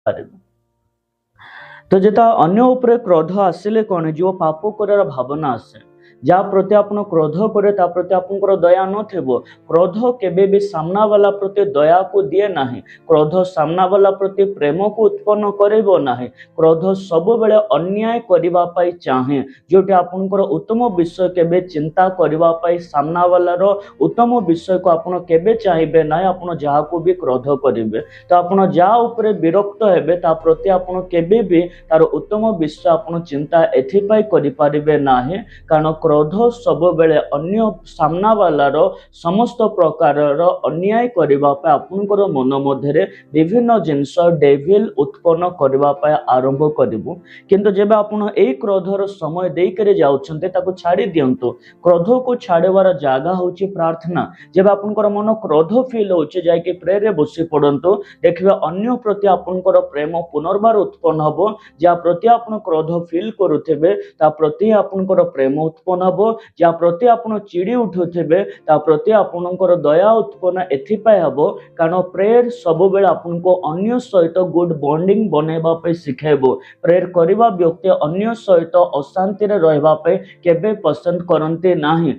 पारिबे। तो जेता अन्य उपरे क्रोध आसिले कौन जो पाप करार भावना आसे जहाँ प्रति आपण क्रोध करे ता प्रति आपनकर दया नथिबो। क्रोध केबे भी सामना वाला प्रति दया को दिए नाही। क्रोध सामना वाला प्रति प्रेम को उत्पन्न करेबो नाही। क्रोध सब बेले अन्याय करिबा पाई चाहे जोटी आपनकर उत्तम विषय केबे चिंता करिबा पाई सामना वाला रो उत्तम विषय को आपण केबे चाहिबे नाही। आपण जहा को भी क्रोध करिवे तो आपण जहा उपरे विरक्त हेबे ता प्रति आपण केबे भी तार उत्तम विषय आपण चिंता एथि पाई करि पारिबे नाही। कारण क्रोध सब बेले अन्य सामना वालार समस्त प्रकार अन्याय करिबा पाई आपनकर मन मध्यरे विभिन्न जिंस डेविल उत्पन्न करिबा पाई आरंभ करिबो। किंतु जेबे आपण एई क्रोधर समय देई करे जाउछन्ते ताको छाडी दियंतु। क्रोध को छाड़ेवार जागा होची प्रार्थना। जेबे आपनकर मन क्रोध फील होचे जाय के प्रेयर रे बसी पड़ंतु देखिबे अन्य प्रति आपनकर प्रेम पुनर्बार उत्पन्न हबो। जा प्रति आपण क्रोध फील करूथेबे ता प्रति आपनकर प्रेम उत्पन्न हबो। जा प्रति आपण चिड़ी उठुथेबे ता प्रति आपनकर दया उत्पन्न एथिपाय हबो। कारण प्रेयर सब बेले आपनको अन्य सहित गुड बॉन्डिंग बनेबा पे सिखेबो। प्रेयर करिबा व्यक्ति अन्य सहित अशांति रे रहबा पे केबे पसंद करंते नाही।